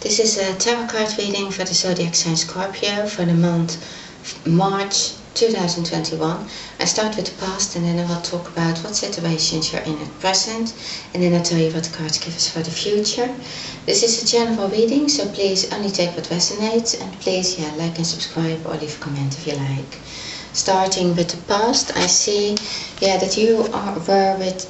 This is a tarot card reading for the zodiac sign Scorpio for the month March 2021. I start with the past and then I will talk about what situations you're in at present, and then I'll tell you what the cards give us for the future. This is a general reading, so please only take what resonates, and please like and subscribe or leave a comment if you like. Starting with the past, I see that you were with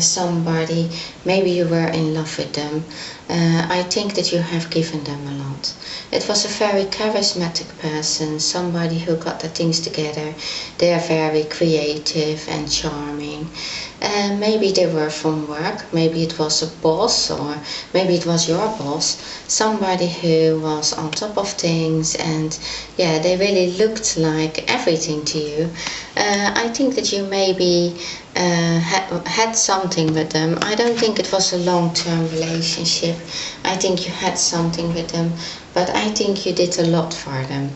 somebody, maybe you were in love with them. I think that you have given them a lot. It was a very charismatic person, somebody who got the things together. They are very creative and charming. Maybe they were from work, maybe it was a boss, or maybe it was your boss, somebody who was on top of things, and they really looked like everything to you. I think that you maybe had something with them. I don't think it was a long-term relationship. I think you had something with them, but I think you did a lot for them.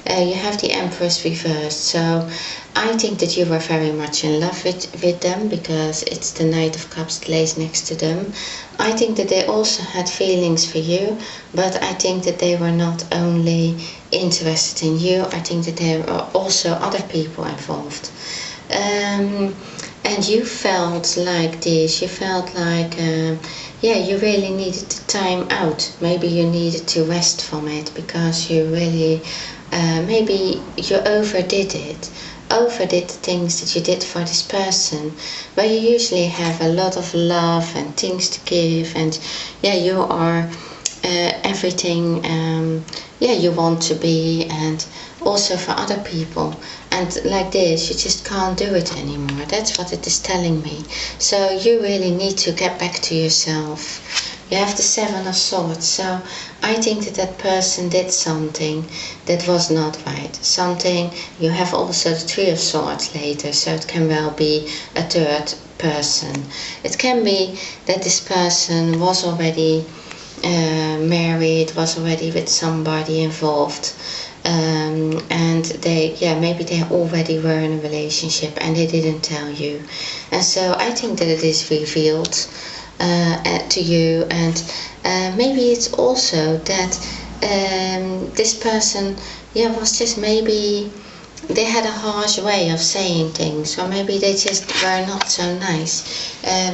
You have the Empress reversed, so I think that you were very much in love with them, because it's the Knight of Cups that lays next to them. I think that they also had feelings for you, but I think that they were not only interested in you. I think that there were also other people involved. And you felt like this, you felt like, you really needed the time out. Maybe you needed to rest from it, because you really, maybe you overdid the things that you did for this person, where you usually have a lot of love and things to give, and you are everything you want to be, and also for other people. And like this, you just can't do it anymore. That's what it is telling me. So you really need to get back to yourself. You have the Seven of Swords, so I think that that person did something that was not right. Something, you have also the Three of Swords later, so it can well be a third person. It can be that this person was already married, was already with somebody involved. And they maybe they already were in a relationship and they didn't tell you, and so I think that it is revealed to you. And maybe it's also that this person was just, maybe they had a harsh way of saying things, or maybe they just were not so nice.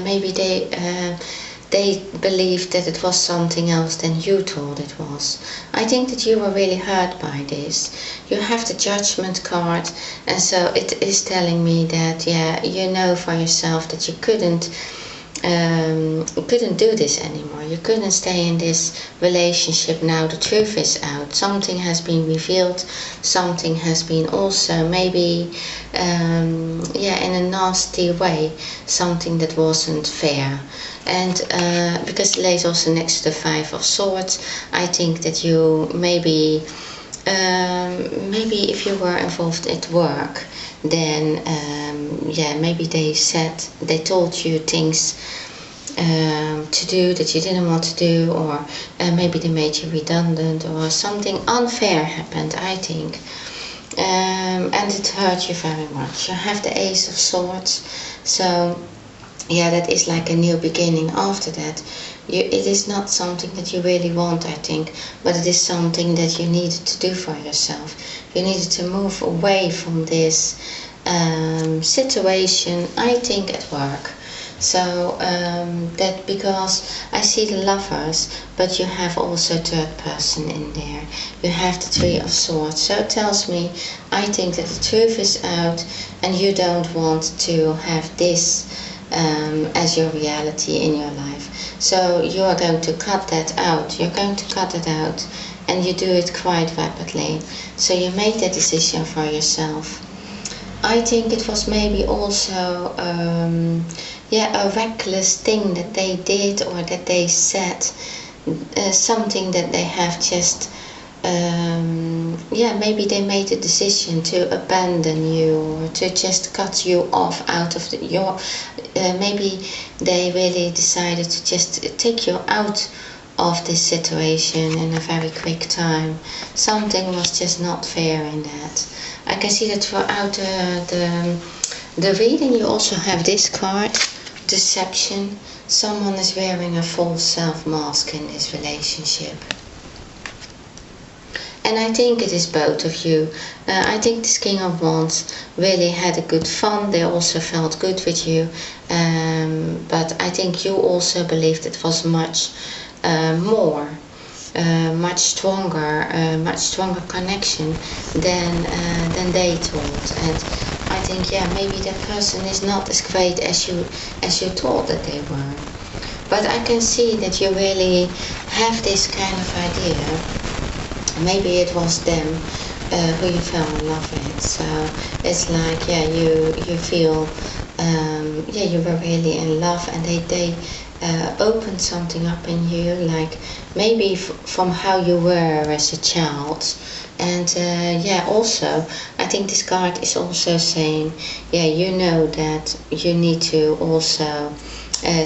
Maybe they believed that it was something else than you thought it was. I think that you were really hurt by this. You have the Judgment card, and so it is telling me that you know for yourself that you couldn't do this anymore. You couldn't stay in this relationship now. The truth is out. Something has been revealed. Something has been also maybe in a nasty way, something that wasn't fair. And because it lays also next to the Five of Swords, I think that you maybe if you were involved at work, then maybe they told you things to do that you didn't want to do, or maybe they made you redundant, or something unfair happened, I think. And it hurt you very much. You have the Ace of Swords, so that is like a new beginning after that. It is not something that you really want, I think, but it is something that you needed to do for yourself. You needed to move away from this situation, I think, at work. So that, because I see the Lovers, but you have also third person in there. You have the Three of Swords, so it tells me, I think that the truth is out, and you don't want to have this as your reality in your life. So you are going to cut that out. You're going to cut it out, and you do it quite rapidly. So you make that decision for yourself. I think it was maybe also a reckless thing that they did, or that they said, something that they have just maybe they made a decision to abandon you, or to just cut you off out of maybe they really decided to just take you out of this situation in a very quick time. Something was just not fair in that. I can see that throughout the reading you also have this card, Deception. Someone is wearing a false self mask in this relationship. And I think it is both of you. I think this King of Wands really had a good fun. They also felt good with you. But I think you also believed it was much more. Much stronger connection than they thought. And I think, yeah, maybe that person is not as great as you thought that they were. But I can see that you really have this kind of idea. Maybe it was them who you fell in love with. So it's like, yeah, you feel, yeah, you were really in love, and they opened something up in you, like maybe from how you were as a child. And yeah, also I think this card is also saying, yeah, you know that you need to also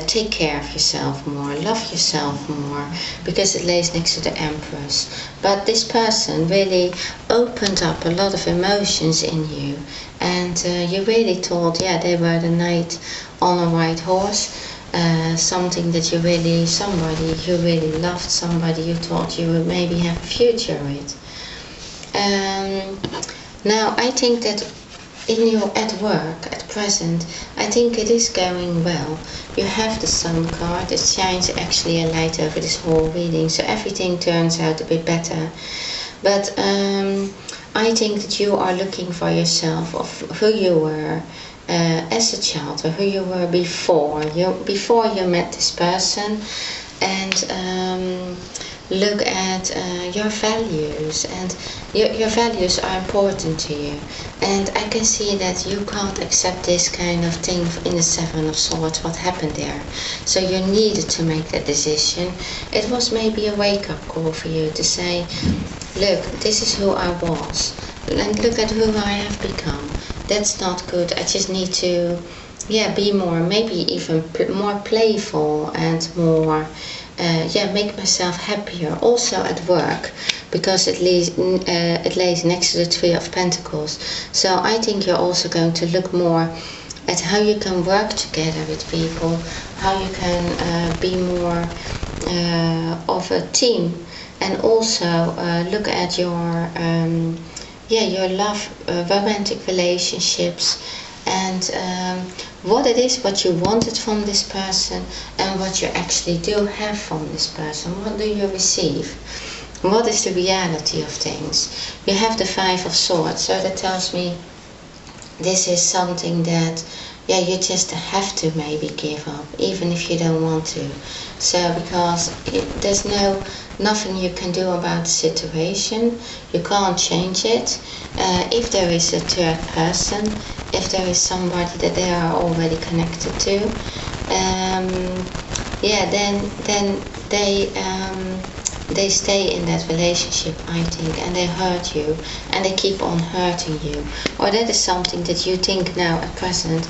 take care of yourself more, love yourself more, because it lays next to the Empress. But this person really opened up a lot of emotions in you, and you really thought, yeah, they were the knight on a white horse. Something that somebody you really loved, somebody you thought you would maybe have a future with. Now I think that at work at present, I think it is going well. You have the Sun card. It shines actually a light over this whole reading, so everything turns out a bit better. But I think that you are looking for yourself, of who you were as a child, or who you were before you met this person, and look at your values, and your values are important to you. And I can see that you can't accept this kind of thing in the Seven of Swords, what happened there. So you needed to make that decision. It was maybe a wake-up call for you to say, look, this is who I was, and look at who I have become. That's not good. I just need to, yeah, be more, maybe even more playful, and more, yeah, make myself happier. Also at work, because it lays next to the Three of Pentacles. So I think you're also going to look more at how you can work together with people, how you can be more of a team, and also look at your your love, romantic relationships, and what it is, what you wanted from this person, and what you actually do have from this person. What do you receive? What is the reality of things? You have the Five of Swords, so that tells me this is something that, yeah, you just have to maybe give up, even if you don't want to. So because there's nothing you can do about the situation, you can't change it. If there is a third person, if there is somebody that they are already connected to, yeah, then they stay in that relationship, I think, and they hurt you, and they keep on hurting you. Or that is something that you think now at present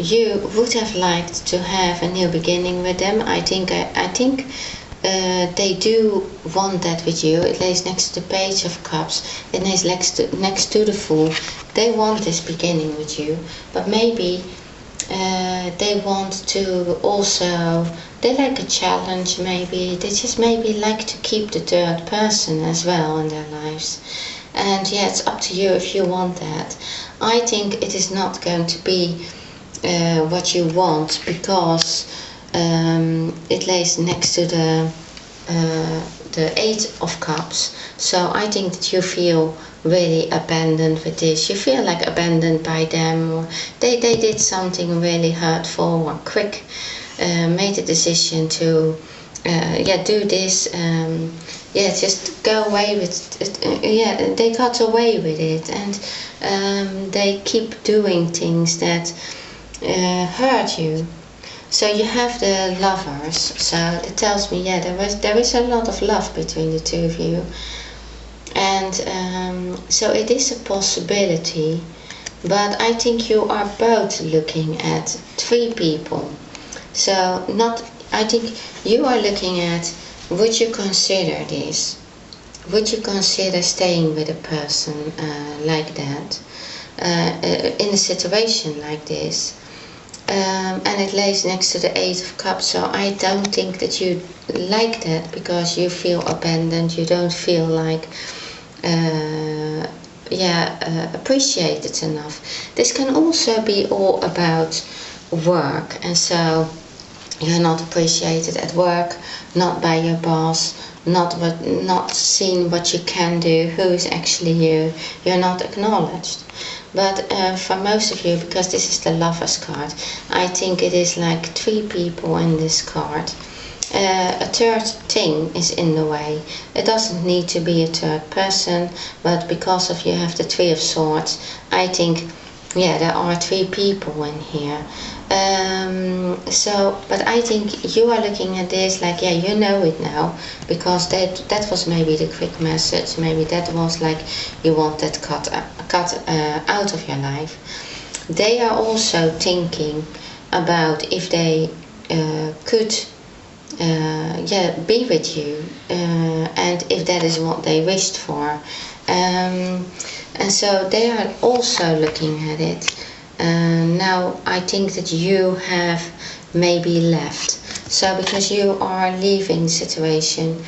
you would have liked to have a new beginning with them. I think they do want that with you. It lays next to the Page of Cups. It lays next to the Fool. They want this beginning with you, but maybe they want to also, they like a challenge maybe. They just maybe like to keep the third person as well in their lives. And yeah, it's up to you if you want that. I think it is not going to be what you want, because it lays next to the Eight of Cups. So I think that you feel really abandoned with this. You feel like abandoned by them, or they did something really hurtful or quick, made a decision to do this, just go away with it. They got away with it, and they keep doing things that hurt you. So you have the Lovers. So it tells me, yeah, there is a lot of love between the two of you, and so it is a possibility. But I think you are both looking at three people. So I think you are looking at, would you consider this? Would you consider staying with a person like that, in a situation like this? And it lays next to the Eight of Cups, so I don't think that you like that, because you feel abandoned. You don't feel like appreciated enough. This can also be all about work, and so you're not appreciated at work, not by your boss, not seen what you can do, who is actually you. You're not acknowledged. But for most of you, because this is the Lovers card, I think it is like 3 people in this card. A third thing is in the way. It doesn't need to be a third person, but because of you have the 3 of Swords, I think, yeah, there are 3 people in here. But I think you are looking at this like, yeah, you know it now, because that was maybe the quick message. Maybe that was like you want that cut out of your life. They are also thinking about if they could be with you, and if that is what they wished for, and so they are also looking at it. Now I think that you have maybe left, so because you are leaving the situation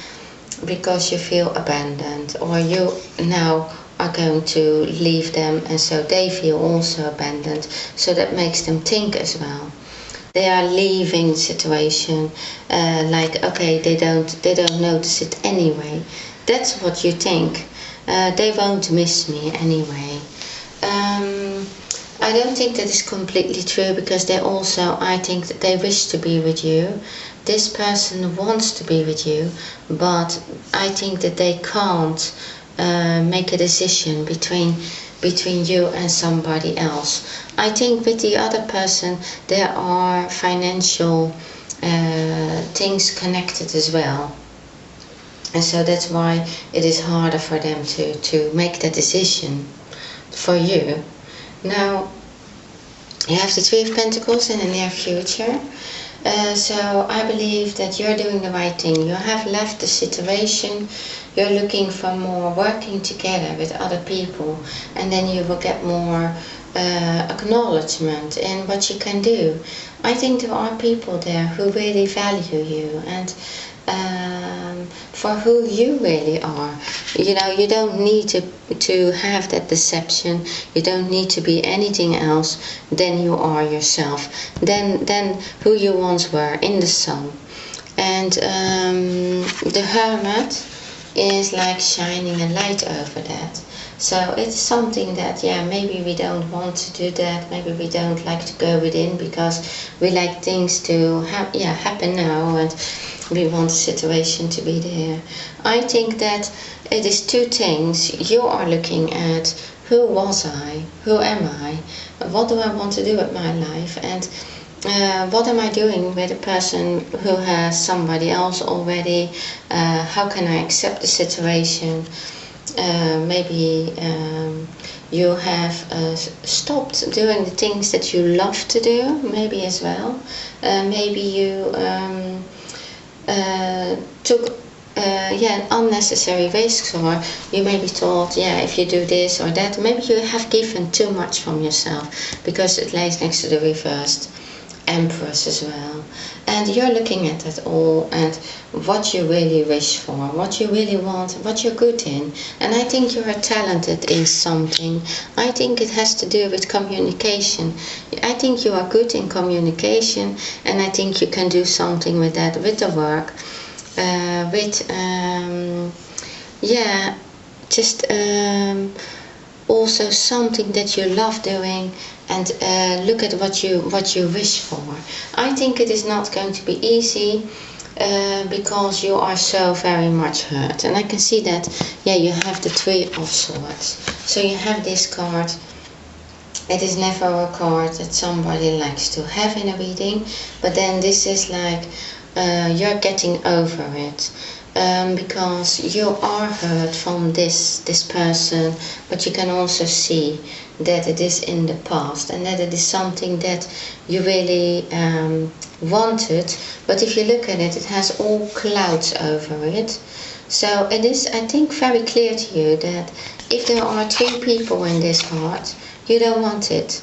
because you feel abandoned, or you now are going to leave them, and so they feel also abandoned, so that makes them think as well. They are leaving the situation like, okay, they don't notice it anyway. That's what you think. They won't miss me anyway. I don't think that is completely true, because they also, I think that they wish to be with you. This person wants to be with you, but I think that they can't make a decision between you and somebody else. I think with the other person there are financial things connected as well, and so that's why it is harder for them to make that decision for you. Now you have the 3 of Pentacles in the near future. So I believe that you're doing the right thing. You have left the situation. You're looking for more working together with other people, and then you will get more acknowledgement in what you can do. I think there are people there who really value you, and for who you really are. You know, you don't need to have that deception. You don't need to be anything else than you are yourself, than who you once were in the sun. And the Hermit is like shining a light over that. So it's something that, yeah, maybe we don't want to do that. Maybe we don't like to go within, because we like things to happen now, and we want the situation to be there. I think that it is 2 things. You are looking at, who was I? Who am I? What do I want to do with my life? And what am I doing with a person who has somebody else already? How can I accept the situation? Maybe you have stopped doing the things that you love to do, maybe as well. Maybe you took unnecessary risks, or you maybe thought, if you do this or that, maybe you have given too much from yourself, because it lays next to the reversed Empress as well. And you're looking at it all, and what you really wish for, what you really want, what you're good in. And I think you are talented in something. I think it has to do with communication. I think you are good in communication, and I think you can do something with that, with the work, also something that you love doing, and look at what you wish for. I think it is not going to be easy, because you are so very much hurt, and I can see that. You have the 3 of Swords, so you have this card. It is never a card that somebody likes to have in a reading, but then this is like you're getting over it. Because you are hurt from this person, but you can also see that it is in the past, and that it is something that you really wanted, but if you look at it, it has all clouds over it. So it is, I think, very clear to you that if there are 3 people in this heart, you don't want it.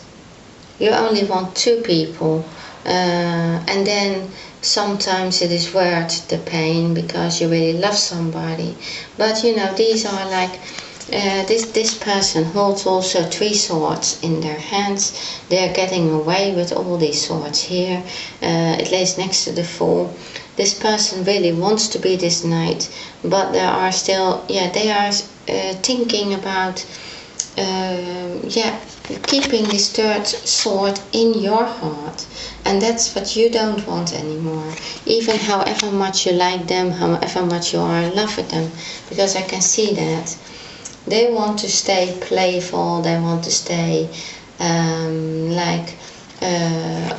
You only want 2 people, and then sometimes it is worth the pain, because you really love somebody. But these are like this person holds also 3 swords in their hands. They're getting away with all these swords here. It lays next to the Fool. This person really wants to be this knight, but there are still, they are thinking about, keeping this 3rd sword in your heart. And that's what you don't want anymore. Even however much you like them, however much you are in love with them. Because I can see that. They want to stay playful, they want to stay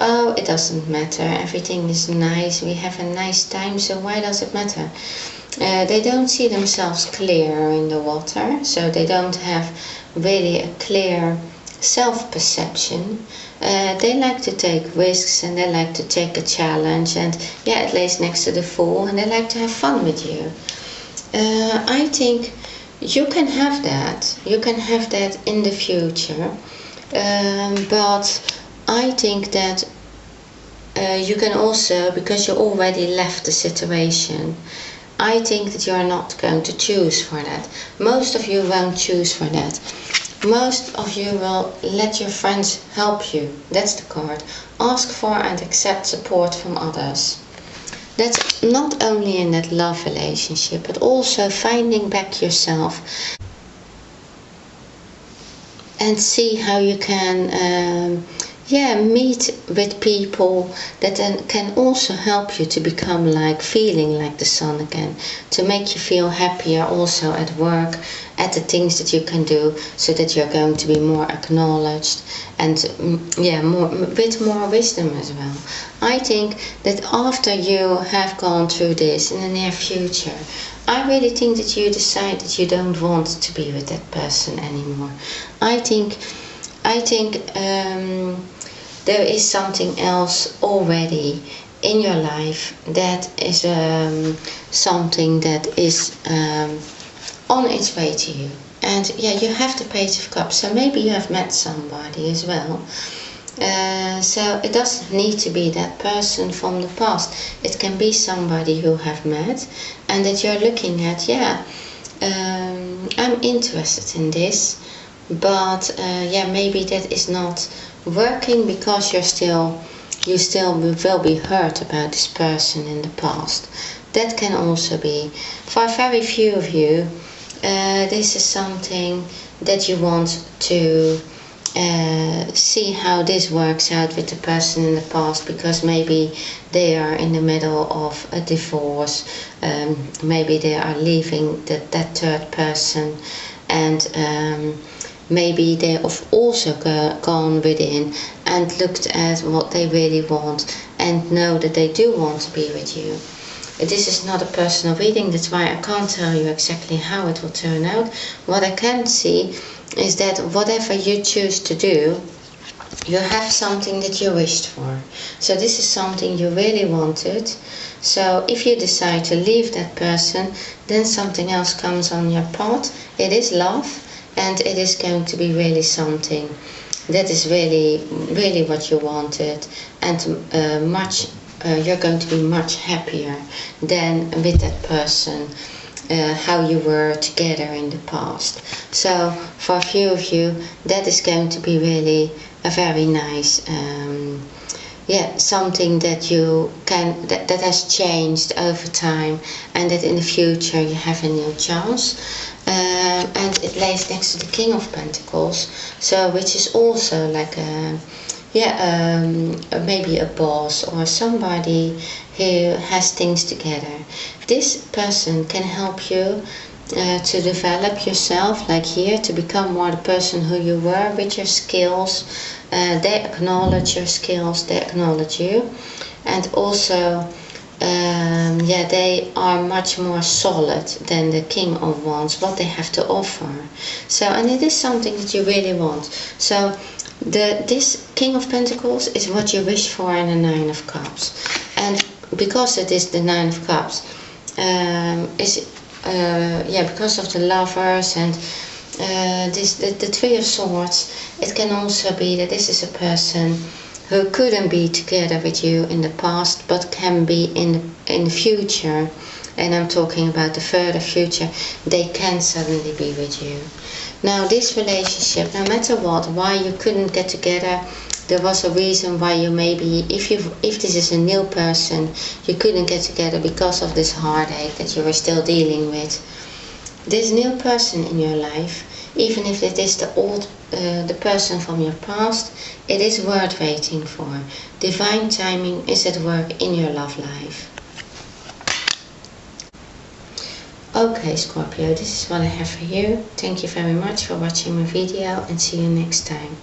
oh, it doesn't matter, everything is nice, we have a nice time, so why does it matter? They don't see themselves clear in the water, so they don't have really a clear self-perception. They like to take risks and they like to take a challenge, and it lays next to the Fool, and they like to have fun with you. I think you can have that. You can have that in the future, but I think that you can also, because you already left the situation, I think that you are not going to choose for that. Most of you won't choose for that. Most of you will let your friends help you. That's the card. Ask for and accept support from others. That's not only in that love relationship, but also finding back yourself and see how you can meet with people that then can also help you to become feeling like the sun again, to make you feel happier also at work, at the things that you can do, so that you're going to be more acknowledged and with more wisdom as well. I think that after you have gone through this in the near future, I really think that you decide that you don't want to be with that person anymore. I think there is something else already in your life that is something that is on its way to you. And you have the Page of Cups, so maybe you have met somebody as well. So it doesn't need to be that person from the past. It can be somebody you have met and that you're looking at, I'm interested in this, but maybe that is not working because you still will be hurt about this person in the past. That can also be. For very few of you, this is something that you want to see how this works out with the person in the past, because maybe they are in the middle of a divorce, maybe they are leaving that 3rd person, and maybe they have also gone within and looked at what they really want and know that they do want to be with you. This is not a personal reading, that's why I can't tell you exactly how it will turn out. What I can see is that whatever you choose to do, you have something that you wished for. So this is something you really wanted. So if you decide to leave that person, then something else comes on your path. It is love, and it is going to be really something that is really, really what you wanted, and you're going to be much happier than with that person, how you were together in the past. So for a few of you, that is going to be really a very nice, something that you can, that has changed over time, and that in the future you have a new chance. And it lays next to the King of Pentacles, so which is also like maybe a boss or somebody who has things together. This person can help you to develop yourself, like here, to become more the person who you were with your skills. They acknowledge your skills, they acknowledge you, and also they are much more solid than the King of Wands, what they have to offer. So, and it is something that you really want. So this King of Pentacles is what you wish for in the Nine of Cups, and because it is the Nine of Cups, because of the Lovers and the Three of Swords, it can also be that this is a person who couldn't be together with you in the past, but can be in the future and I'm talking about the further future, they can suddenly be with you. Now this relationship, no matter what, why you couldn't get together, there was a reason why you maybe, if this is a new person, you couldn't get together because of this heartache that you were still dealing with. This new person in your life, even if it is the person from your past, it is worth waiting for. Divine timing is at work in your love life. Okay Scorpio, this is what I have for you. Thank you very much for watching my video and see you next time.